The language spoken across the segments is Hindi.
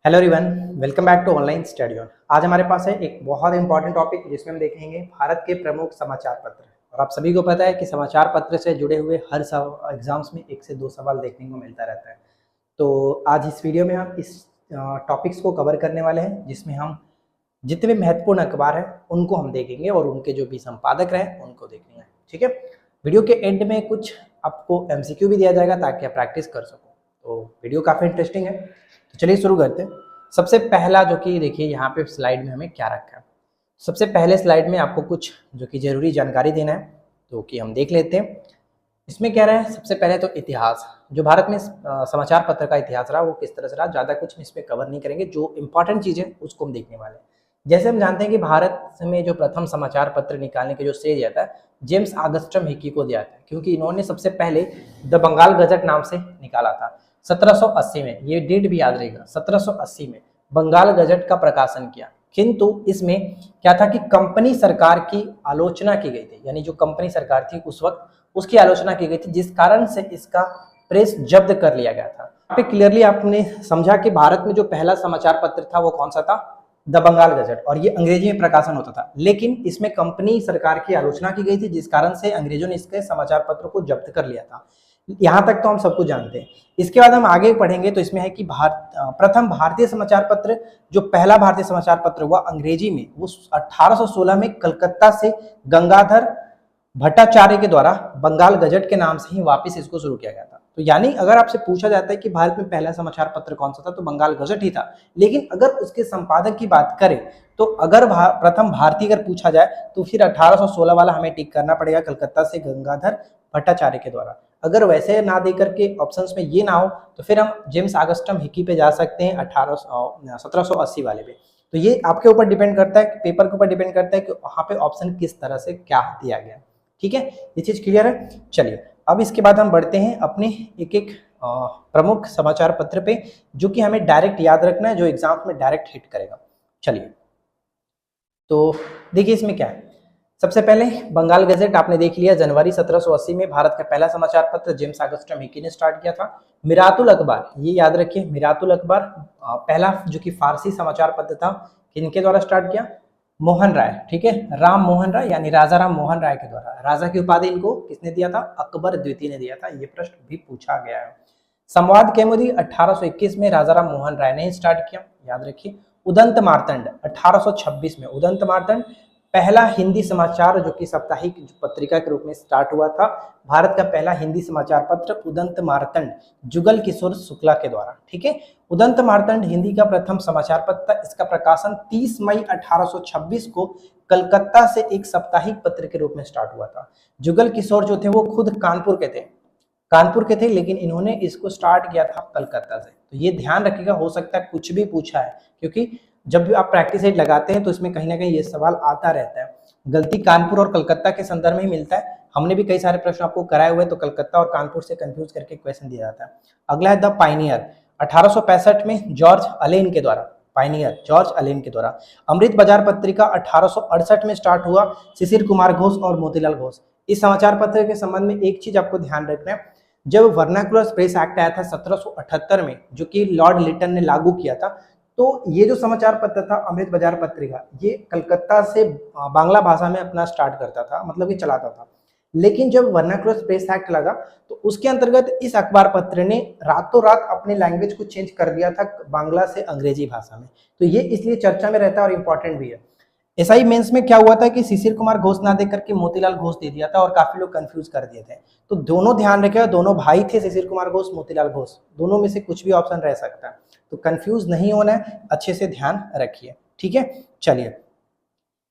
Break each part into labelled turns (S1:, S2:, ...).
S1: Hello everyone, welcome back to online study on. आज हमारे पास है एक बहुत इंपॉर्टेंट टॉपिक जिसमें हम देखेंगे भारत के प्रमुख समाचार पत्र। और आप सभी को पता है कि समाचार पत्र से जुड़े हुए हर एग्जाम्स में 1 से 2 सवाल देखने को मिलता रहता है। तो आज इस वीडियो में हम इस टॉपिक्स को कवर करने वाले हैं, जिसमें हम जितने भी महत्वपूर्ण अखबार हैं उनको हम देखेंगे और उनके जो भी संपादक रहे उनको देखेंगे। ठीक है, वीडियो के एंड में कुछ आपको MCQ भी दिया जाएगा ताकि आप प्रैक्टिस कर सको। तो वीडियो काफ़ी इंटरेस्टिंग है, तो चलिए शुरू करते हैं। सबसे पहला जो कि देखिए यहाँ पे स्लाइड में हमें क्या रखा है। सबसे पहले स्लाइड में आपको कुछ जो कि जरूरी जानकारी देना है, तो कि हम देख लेते हैं। इसमें क्या रहा है, सबसे पहले तो इतिहास, जो भारत में समाचार पत्र का इतिहास रहा वो किस तरह से रहा, ज़्यादा कुछ इस पर कवर नहीं करेंगे। जो इंपॉर्टेंट चीज़ है उसको हम देखने वाले हैं। जैसे हम जानते हैं कि भारत में जो प्रथम समाचार पत्र निकालने के जो श्रेय जाता है जेम्स ऑगस्टम हिकी को दिया था, क्योंकि इन्होंने सबसे पहले द बंगाल गजट नाम से निकाला था 1780 में। ये डेट भी याद रहेगा, 1780 में बंगाल गजट का प्रकाशन किया। किंतु इसमें क्या था कि कंपनी सरकार की आलोचना की गई थी, यानी जो कंपनी सरकार थी उस वक्त उसकी आलोचना की गई थी, जिस कारण से इसका प्रेस जब्त कर लिया गया था। यहाँ पे क्लियरली आपने समझा कि भारत में जो पहला समाचार पत्र था वो कौन सा था, द बंगाल गजट, और ये अंग्रेजी में प्रकाशन होता था। लेकिन इसमें कंपनी सरकार की आलोचना की गई थी, जिस कारण से अंग्रेजों ने इसके समाचार पत्र को जब्त कर लिया था। यहाँ तक तो हम सब कुछ जानते हैं। इसके बाद हम आगे पढ़ेंगे तो इसमें है कि प्रथम भारतीय समाचार पत्र, जो पहला भारतीय समाचार पत्र हुआ अंग्रेजी में, वो 1816 में कलकत्ता से गंगाधर भट्टाचार्य के द्वारा बंगाल गजट के नाम से ही वापस इसको शुरू किया गया था। तो यानी अगर आपसे पूछा जाता है कि भारत में पहला समाचार पत्र कौन सा था, तो बंगाल गजट ही था। लेकिन अगर उसके संपादक की बात करें तो अगर प्रथम भारतीय अगर पूछा जाए तो फिर 1816 वाला हमें टिक करना पड़ेगा, कलकत्ता से गंगाधर भट्टाचार्य के द्वारा। अगर वैसे ना दे करके ऑप्शंस में ये ना हो तो फिर हम जेम्स ऑगस्टम हिकी पे जा सकते हैं 1780 वाले पे। तो ये आपके ऊपर डिपेंड करता है, पेपर के ऊपर डिपेंड करता है कि वहाँ पे ऑप्शन किस तरह से क्या दिया गया। ठीक है, ये चीज क्लियर है। चलिए अब इसके बाद हम बढ़ते हैं अपने एक एक प्रमुख समाचार पत्र पे, जो कि हमें डायरेक्ट याद रखना है, जो एग्जाम में डायरेक्ट हिट करेगा। चलिए तो देखिए इसमें क्या है। सबसे पहले बंगाल गजट आपने देख लिया, जनवरी 1780 में भारत का पहला समाचार पत्र जेम्स ऑगस्टम हिकी ने स्टार्ट किया था। मिरातुल अखबार, ये याद रखिए, मिरातुल अखबार पहला जो कि फारसी समाचार पत्र था, किनके द्वारा स्टार्ट किया, मोहन राय। ठीक है, राम मोहन राय यानी राजा राम मोहन राय के द्वारा। राजा की उपाधि इनको किसने दिया था, अकबर द्वितीय ने दिया था। ये प्रश्न भी पूछा गया है। संवाद कौमुदी 1821 में राजा राम मोहन राय ने स्टार्ट किया, याद रखिए। उदंत मार्तंड 1826 में, उदंत मार्तंड पहला हिंदी समाचार जो कि साप्ताहिक पत्रिका के रूप में स्टार्ट हुआ था। भारत का पहला हिंदी समाचार पत्र उदंत मार्तंड, जुगल किशोर शुक्ला के द्वारा। ठीक है, उदंत मार्तंड हिंदी का प्रथम समाचार पत्र था। इसका प्रकाशन 30 मई 1826 को कलकत्ता से एक साप्ताहिक पत्र के रूप में स्टार्ट हुआ था। जुगल किशोर जो थे वो खुद कानपुर के थे, लेकिन इन्होंने इसको स्टार्ट किया था कलकत्ता से। तो ये ध्यान रखिएगा, हो सकता है कुछ भी पूछा है, क्योंकि जब भी आप प्रैक्टिस सेट लगाते हैं तो इसमें कहीं ना कहीं ये सवाल आता रहता है। गलती कानपुर और कलकत्ता के संदर्भ में ही मिलता है। हमने भी कई सारे प्रश्न आपको कराए हुए, तो कलकत्ता और कानपुर से कंफ्यूज करके क्वेश्चन दिया जाता है। अगला है द पाइनियर, 1865 में जॉर्ज अलेन के द्वारा, पाइनियर जॉर्ज अलेन के द्वारा। अमृत बाजार पत्रिका 1868 में स्टार्ट हुआ, शिशिर कुमार घोष और मोतीलाल घोष। इस समाचार पत्र के संबंध में एक चीज आपको ध्यान रखना है, जब वर्नाकुलर प्रेस एक्ट आया था 1778 में, जो कि लॉर्ड लिटन ने लागू किया था, तो ये जो समाचार पत्र था अमृत बाजार पत्रिका, ये कलकत्ता से बांग्ला भाषा में अपना स्टार्ट करता था, मतलब ये चलाता था। लेकिन जब वर्नाकुलर प्रेस एक्ट लगा तो उसके अंतर्गत इस अखबार पत्र ने रातों रात अपने लैंग्वेज को चेंज कर दिया था बांग्ला से अंग्रेजी भाषा में। तो ये इसलिए चर्चा में रहता है और इम्पोर्टेंट भी है। एसआई मेंस में क्या हुआ था कि शिशिर कुमार घोष ना दे करके मोतीलाल घोष दे दिया था, और काफी लोग कंफ्यूज कर दिए थे। तो दोनों ध्यान रखें, दोनों भाई थे, शिशिर कुमार घोष, मोतीलाल घोष, दोनों में से कुछ भी ऑप्शन रह सकता है। तो कंफ्यूज नहीं होना है, अच्छे से ध्यान रखिए। ठीक है, चलिए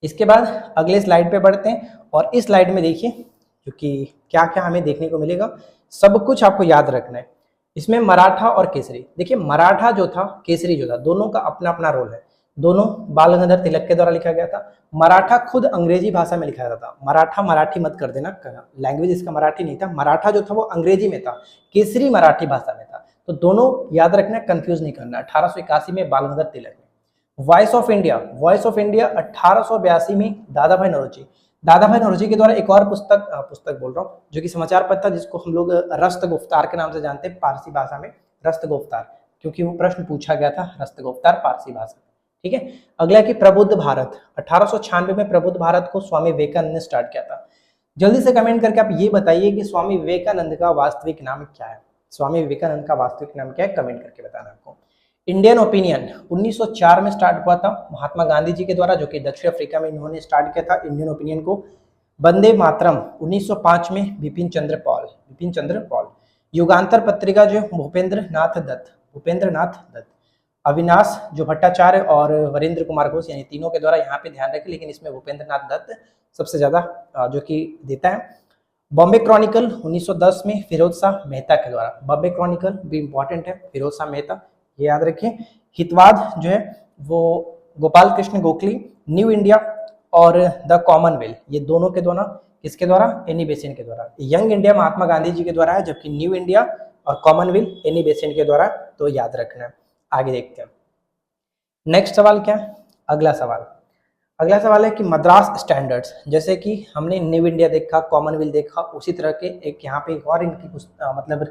S1: इसके बाद अगले स्लाइड पे बढ़ते हैं, और इस स्लाइड में देखिए क्योंकि क्या क्या हमें देखने को मिलेगा, सब कुछ आपको याद रखना है। इसमें मराठा और केसरी, देखिए मराठा जो था, केसरी जो था, दोनों का अपना अपना रोल है। दोनों बाल गंगाधर तिलक के द्वारा लिखा गया था। मराठा खुद अंग्रेजी भाषा में लिखा जाता था। मराठा मराठी मत कर देना, लैंग्वेज इसका मराठी नहीं था। मराठा जो था वो अंग्रेजी में था, केसरी मराठी भाषा में था। तो दोनों याद रखना, कंफ्यूज नहीं करना। 1881 में बाल गंगाधर तिलक ने। वॉइस ऑफ इंडिया 1882 में दादा भाई नौरोजी के द्वारा एक और पुस्तक बोल रहा हूँ, जो कि समाचार पत्र था, जिसको हम लोग रस्त गुफ्तार के नाम से जानते हैं, पारसी भाषा में रस्त गुफ्तार। क्योंकि वो प्रश्न पूछा गया था हस्तगुप्तार पारसी भाषा। ठीक है, अगला कि प्रबुद्ध भारत, 1896 में प्रबुद्ध भारत को स्वामी विवेकानंद ने स्टार्ट किया था। जल्दी से कमेंट करके आप ये बताइए कि स्वामी विवेकानंद का वास्तविक नाम क्या है। स्वामी विवेकानंद का वास्तविक नाम क्या है, कमेंट करके बताना आपको। इंडियन ओपिनियन 1904 में स्टार्ट हुआ था महात्मा गांधी जी के द्वारा, जो कि दक्षिण अफ्रीका में इन्होंने स्टार्ट किया था इंडियन ओपिनियन को। वंदे मातरम 1905 में बिपिन चंद्र पॉल। युगांतर पत्रिका जो भूपेंद्र नाथ दत्त। अविनाश जो भट्टाचार्य और वरेंद्र कुमार घोष, यानी तीनों के द्वारा, यहाँ पे ध्यान रखें, लेकिन इसमें भूपेंद्र नाथ दत्त सबसे ज्यादा जो कि देता है। बॉम्बे क्रॉनिकल 1910 में फिरोज शाह मेहता के द्वारा। बॉम्बे क्रॉनिकल भी इंपॉर्टेंट है, फिरोज शाह मेहता, ये याद रखें। हितवाद जो है वो गोपाल कृष्ण गोखले। न्यू इंडिया और द कॉमनवेल्थ, ये दोनों के द्वारा, किसके द्वारा, एनी बेसेंट के द्वारा। यंग इंडिया महात्मा गांधी जी के द्वारा है, जबकि न्यू इंडिया और कॉमनवेल्थ एनी बेसेंट के द्वारा। तो याद रखना है। आगे देखते हैं नेक्स्ट सवाल क्या है। अगला सवाल है कि मद्रास स्टैंडर्ड्स, जैसे कि हमने न्यू इंडिया देखा, कॉमनवेल्थ देखा, उसी तरह के एक यहाँ पे एक और इनकी मतलब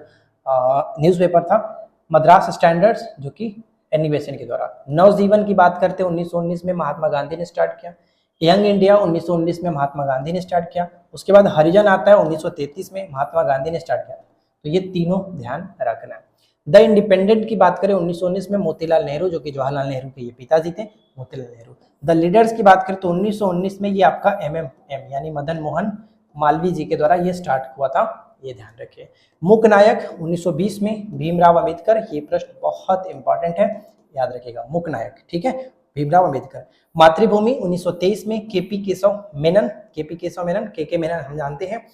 S1: न्यूज़पेपर था मद्रास स्टैंडर्ड्स, जो कि एनी बेसेंट के द्वारा। नवजीवन की बात करते हैं 1919 में महात्मा गांधी ने स्टार्ट किया। यंग इंडिया 1919 में महात्मा गांधी ने स्टार्ट किया। उसके बाद हरिजन आता है 1933 में, महात्मा गांधी ने स्टार्ट किया। तो ये तीनों ध्यान रखना है। द इंडिपेंडेंट की बात करें 1919 में मोतीलाल नेहरू, जो कि जवाहरलाल नेहरू के ये पिताजी थे, मोतीलाल नेहरू। द लीडर्स की बात करें तो 1919 में ये आपका MMM यानी मदन मोहन मालवीय जी के द्वारा ये स्टार्ट हुआ था, ये ध्यान रखिए। मूक नायक 1920 में भीमराव अंबेडकर, ये प्रश्न बहुत इंपॉर्टेंट है, याद रखिएगा, मूक नायक, ठीक है, भीमराव अंबेडकर। मातृभूमि 1923 में KP केशव मेनन, KK मेनन हम जानते हैं।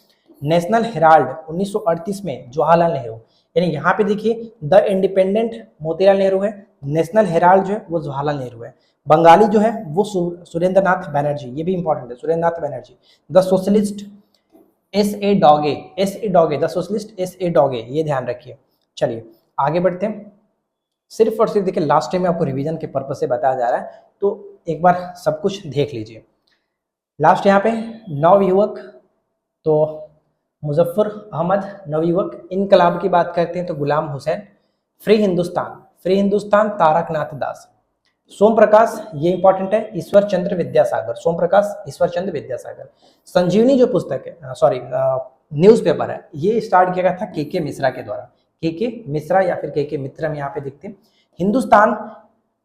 S1: नेशनल हेराल्ड 1938 में जवाहरलाल नेहरू, यानी यहाँ पे देखिए द इंडिपेंडेंट मोतीलाल नेहरू है, नेशनल हेराल्ड जो है वो जवाहरलाल नेहरू है। बंगाली जो है वो सुरेंद्र नाथ बनर्जी, ये भी इंपॉर्टेंट है, Surendra Nath Banerjee. The socialist S.A. डॉगे, द सोशलिस्ट S.A. डॉगे, ये ध्यान रखिए। चलिए आगे बढ़ते हैं। सिर्फ और सिर्फ देखिए लास्ट टाइम में आपको रिवीजन के पर्पज से बताया जा रहा है, तो एक बार सब कुछ देख लीजिए। लास्ट यहाँ पे नवयुवक, तो मुजफ्फर अहमद नवयुवक। इनकलाब की बात करते हैं तो गुलाम हुसैन। फ्री हिंदुस्तान तारक नाथ दास। सोम प्रकाश, ये इंपॉर्टेंट है, ईश्वर चंद्र विद्यासागर, सोम प्रकाश ईश्वर चंद्र विद्यासागर। संजीवनी जो पुस्तक है, सॉरी न्यूज़पेपर है, ये स्टार्ट किया गया था KK मिश्रा के द्वारा। KK मिश्रा या फिर KK मित्र हम यहाँ पे देखते हैं। हिंदुस्तान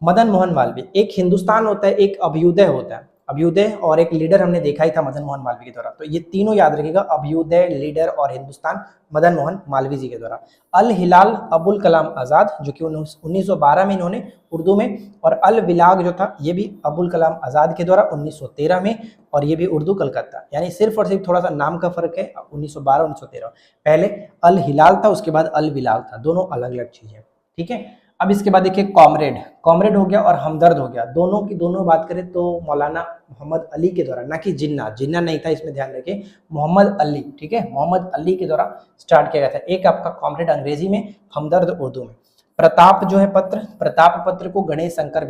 S1: मदन मोहन मालवीय। एक हिंदुस्तान होता है, एक अभ्युदय होता है, अभ्युदय और एक लीडर हमने देखा ही था मदन मोहन मालवीय के द्वारा। तो ये तीनों याद रखिएगा, अभ्युदय, लीडर और हिंदुस्तान, मदन मोहन मालवीय जी के द्वारा। अल हिलाल अबुल कलाम आजाद, जो कि 1912 में इन्होंने उर्दू में, और अल विलाग जो था ये भी अबुल कलाम आजाद के द्वारा 1913 में, और ये भी उर्दू कलकत्ता, यानी सिर्फ और सिर्फ थोड़ा सा नाम का फर्क है, 1912 1913। पहले अल हिलाल था, उसके बाद अल विलाग था, दोनों अलग अलग चीजें, ठीक है। अब इसके बाद देखिए कॉमरेड हो गया और हमदर्द हो गया। दोनों की दोनों बात करें तो मौलाना मोहम्मद अली के द्वारा, ना कि जिन्ना नहीं था, इसमें ध्यान रखिए, मोहम्मद अली, ठीक है, मोहम्मद अली के द्वारा स्टार्ट किया गया था। एक आपका कॉमरेड अंग्रेजी में, हमदर्द उर्दू में। प्रताप जो है प्रताप पत्र को गणेश शंकर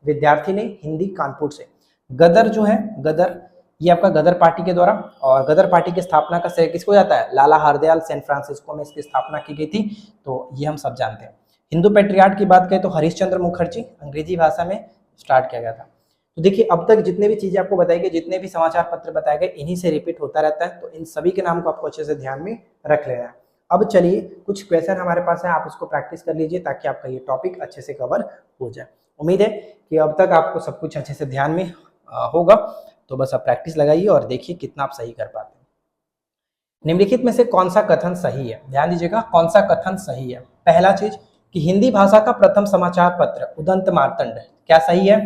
S1: विद्यार्थी ने हिंदी कानपुर से। गदर जो है, गदर ये आपका गदर पार्टी के द्वारा, और गदर पार्टी की स्थापना का श्रेय किसको जाता है, लाला हरदयाल, सैन फ्रांसिस्को में इसकी स्थापना की गई थी, तो ये हम सब जानते हैं। हिंदू पेट्रियार्ट की बात करें तो हरीशचंद्र मुखर्जी, अंग्रेजी भाषा में स्टार्ट किया गया था। तो देखिए अब तक जितने भी चीजें आपको बताई गई, जितने भी समाचार पत्र बताए गए, इन्हीं से रिपीट होता रहता है, तो इन सभी के नाम को आपको अच्छे से ध्यान में रख लेना है। अब चलिए कुछ क्वेश्चन हमारे पास है, आप उसको प्रैक्टिस कर लीजिए ताकि आपका ये टॉपिक अच्छे से कवर हो जाए। उम्मीद है कि अब तक आपको सब कुछ अच्छे से ध्यान में होगा, तो बस आप प्रैक्टिस लगाइए और देखिए कितना आप सही कर पाते हैं। निम्नलिखित में से कौन सा कथन सही है, ध्यान दीजिएगा, कौन सा कथन सही है। पहला चीज कि हिंदी भाषा का प्रथम समाचार पत्र उदंत मार्तंड, क्या सही है,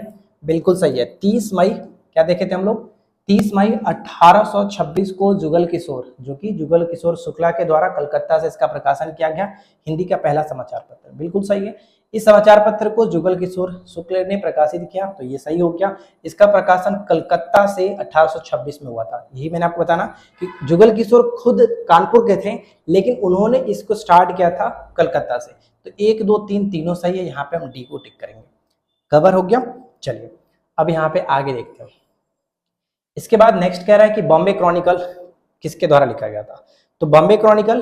S1: बिल्कुल सही है। 30 मई, क्या देखे थे हम लोग, 30 मई 1826 को जुगल किशोर, जो कि जुगल किशोर शुक्ला के द्वारा कलकत्ता से इसका प्रकाशन किया गया, हिंदी का पहला समाचार पत्र, बिल्कुल सही है। इस समाचार पत्र को जुगल किशोर शुक्ल ने प्रकाशित किया, तो ये सही हो गया। इसका प्रकाशन कलकत्ता से 1826 में हुआ था। यही मैंने आपको बताना कि जुगल किशोर खुद कानपुर के थे, लेकिन उन्होंने इसको स्टार्ट किया था कलकत्ता से। तो 1 2 3 तीनों सही है, यहाँ पे हम डी को टिक करेंगे। कवर हो गया। चलिए अब यहाँ पे आगे देखते हैं। इसके बाद नेक्स्ट कह रहा है कि बॉम्बे क्रॉनिकल किसके द्वारा लिखा गया था। तो बॉम्बे क्रॉनिकल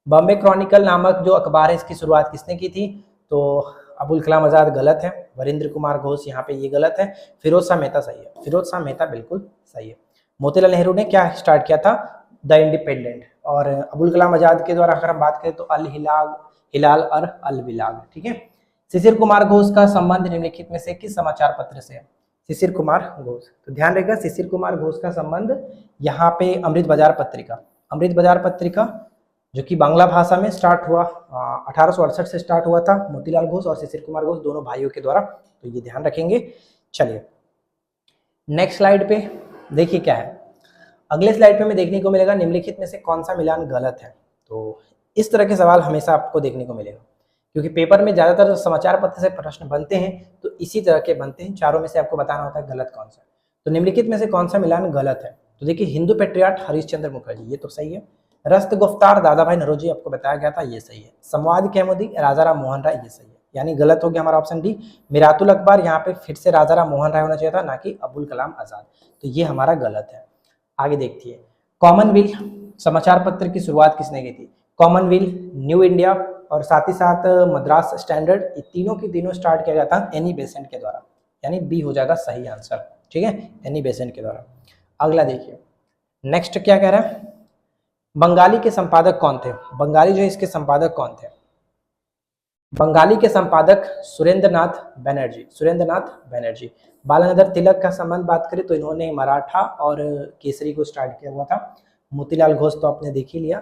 S1: बॉम्बे क्रॉनिकल नामक जो अखबार है इसकी शुरुआत किसने की थी? तो अबुल कलाम आजाद गलत है, वरिंद्र कुमार घोष यहाँ पे ये गलत है, फिरोज शाह मेहता सही है, फिरोज शाह मेहता बिल्कुल सही है। मोतीलाल नेहरू ने क्या स्टार्ट किया था? The independent. और अबुल कलाम आजाद के द्वारा अगर हम बात करें तो अल हिलाल और अल बिलाग, ठीक है। शिशिर कुमार घोष का संबंध निम्नलिखित में से किस समाचार पत्र से है? शिशिर कुमार घोष, तो ध्यान रहेगा शिशिर कुमार घोष का संबंध यहाँ पे अमृत बाजार पत्रिका, अमृत बाजार पत्रिका जो कि बांग्ला भाषा में स्टार्ट हुआ 1868 से स्टार्ट हुआ था, मोतीलाल घोष और शिशिर कुमार घोष दोनों भाइयों के द्वारा, तो ये ध्यान रखेंगे। चलिए नेक्स्ट स्लाइड पे देखिए क्या है। अगले स्लाइड पे हमें देखने को मिलेगा निम्नलिखित में से कौन सा मिलान गलत है। तो इस तरह के सवाल हमेशा आपको देखने को मिलेगा, क्योंकि पेपर में ज्यादातर समाचार पत्र से प्रश्न बनते हैं तो इसी तरह के बनते हैं, चारों में से आपको बताना होता है गलत कौन सा। तो निम्नलिखित में से कौन सा मिलान गलत है? तो देखिए हिंदू पेट्रियाट हरीशचंद्र मुखर्जी, ये तो सही है। रस्त गुफ्तार दादा भाई नौरोजी आपको बताया गया था, ये सही है। संवाद कैमुदी राजा राम मोहन राय, ये सही है, यानी गलत हो गया हमारा ऑप्शन डी। मिरातुल अखबार यहाँ पे फिर से राजा राम मोहन राय होना चाहिए था, ना कि अबुल कलाम आजाद, तो ये हमारा गलत है। आगे देखिए कॉमनवेल्थ समाचार पत्र की शुरुआत किसने की थी? कॉमनवेल्थ, न्यू इंडिया और साथ ही साथ मद्रास स्टैंडर्ड, ये तीनों की तीनों स्टार्ट किया गया था एनी बेसेंट के द्वारा, यानी बी हो जाएगा सही आंसर, ठीक है, एनी बेसेंट के द्वारा। अगला देखिए नेक्स्ट क्या कह रहा है, बंगाली के संपादक कौन थे? बंगाली जो है इसके संपादक कौन थे? बंगाली के संपादक सुरेंद्र नाथ बैनर्जी, सुरेंद्र नाथ बैनर्जी। बालगंगाधर तिलक का संबंध बात करें तो इन्होंने मराठा और केसरी को स्टार्ट किया हुआ था। मोतीलाल घोष तो आपने देख ही लिया,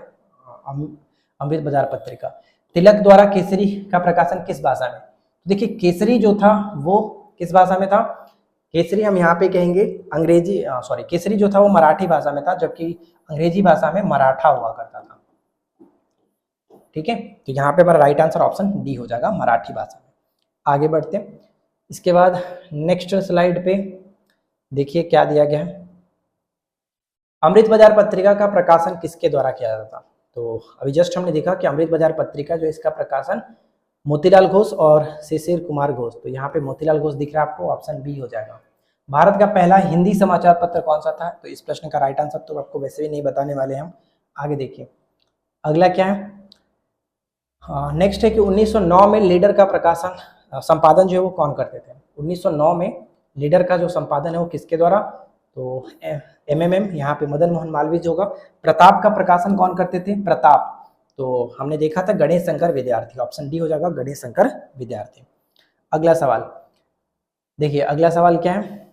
S1: अमृत बाजार पत्रिका। तिलक द्वारा केसरी का प्रकाशन किस भाषा में? देखिए केसरी जो था वो किस भाषा में था? केसरी हम यहाँ पे कहेंगे अंग्रेजी, सॉरी केसरी जो था वो मराठी भाषा में था, जबकि अंग्रेजी भाषा में मराठा हुआ करता था, ठीक है। तो यहाँ पे हमारा राइट आंसर ऑप्शन डी हो जाएगा, मराठी भाषा में। आगे बढ़ते हैं, इसके बाद नेक्स्ट स्लाइड पे देखिए क्या दिया गया है। अमृत बाजार पत्रिका का प्रकाशन किसके द्वारा किया जाता था? तो अभी जस्ट हमने देखा कि अमृत बाजार पत्रिका जो इसका प्रकाशन मोतीलाल घोष और शिशिर कुमार घोष, तो यहाँ पे मोतीलाल घोष दिख रहा है आपको, ऑप्शन बी हो जाएगा। भारत का पहला हिंदी समाचार पत्र कौन सा था? तो इस प्रश्न का राइट आंसर तो आपको वैसे भी नहीं बताने वाले हम। आगे देखिए अगला क्या है, नेक्स्ट है कि 1909 में लीडर का प्रकाशन संपादन जो है वो कौन करते थे? 1909 में लीडर का जो संपादन है वो किसके द्वारा? तो एमएमएम, यहाँ पे मदन मोहन मालवीय होगा। प्रताप का प्रकाशन कौन करते थे? प्रताप, तो हमने देखा था गणेश शंकर विद्यार्थी, ऑप्शन डी हो जाएगा गणेश शंकर विद्यार्थी। अगला सवाल देखिए, अगला सवाल क्या है,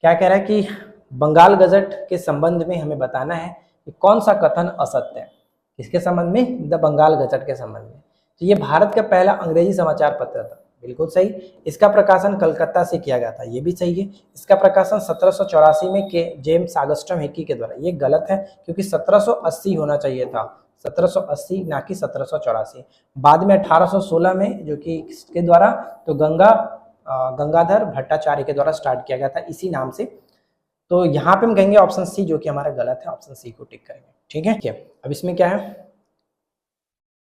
S1: क्या कह रहा है कि बंगाल गजट के संबंध में हमें बताना है कि कौन सा कथन असत्य है। किसके संबंध में? द बंगाल गजट के संबंध में। तो ये भारत का पहला अंग्रेजी समाचार पत्र था, बिल्कुल सही। इसका प्रकाशन कलकत्ता से किया गया था, ये भी सही है। इसका प्रकाशन 1784 में के जेम्स ऑगस्टम हिकी के द्वारा, ये गलत है क्योंकि 1780 होना चाहिए था, 1780 ना कि 1784। बाद में 1816 में जो कि किसके द्वारा? तो गंगाधर भट्टाचार्य के द्वारा स्टार्ट किया गया था इसी नाम से। तो यहाँ पे हम कहेंगे ऑप्शन सी जो कि हमारा गलत है, ऑप्शन सी को टिक करेंगे, ठीक है। अब इसमें क्या है,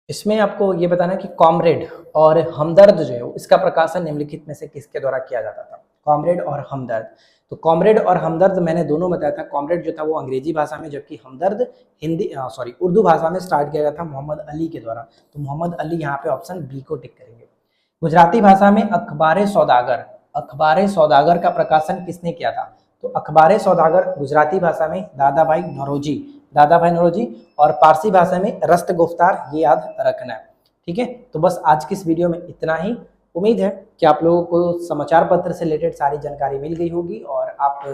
S1: इसमें आपको ये बताना है कि कॉमरेड और हमदर्द जो है इसका प्रकाशन निम्नलिखित में से किसके द्वारा किया जाता था? कॉमरेड और हमदर्द। तो कॉमरेड और हमदर्द मैंने दोनों बताया था। कॉमरेड जो था वो अंग्रेजी भाषा में, जबकि हमदर्द उर्दू भाषा में स्टार्ट किया गया था मोहम्मद अली के द्वारा। तो मोहम्मद अली यहाँ पे ऑप्शन बी को टिक करेंगे। गुजराती भाषा में अखबारे सौदागर, अखबारे सौदागर का प्रकाशन किसने किया था? तो अखबारे सौदागर गुजराती भाषा में दादा भाई नौरोजी, और पारसी भाषा में रस्त गुफ्तार, ये याद रखना है, ठीक है। तो बस आज की इस वीडियो में इतना ही। उम्मीद है कि आप लोगों को समाचार पत्र से रिलेटेड सारी जानकारी मिल गई होगी, और आप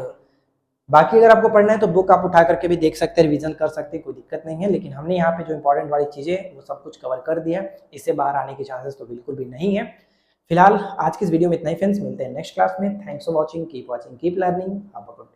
S1: बाकी अगर आपको पढ़ना है तो बुक आप उठा करके भी देख सकते हैं, रिवीजन कर सकते हैं, कोई दिक्कत नहीं है। लेकिन हमने यहाँ पे जो इंपॉर्टेंट वाली चीज़ें वो सब कुछ कवर कर दिया है, इससे बाहर आने के चांसेस तो बिल्कुल भी नहीं है। फिलहाल आज की इस वीडियो में इतना ही फ्रेंड्स, मिलते हैं नेक्स्ट क्लास में। Thanks for watching, keep learning, have a good day.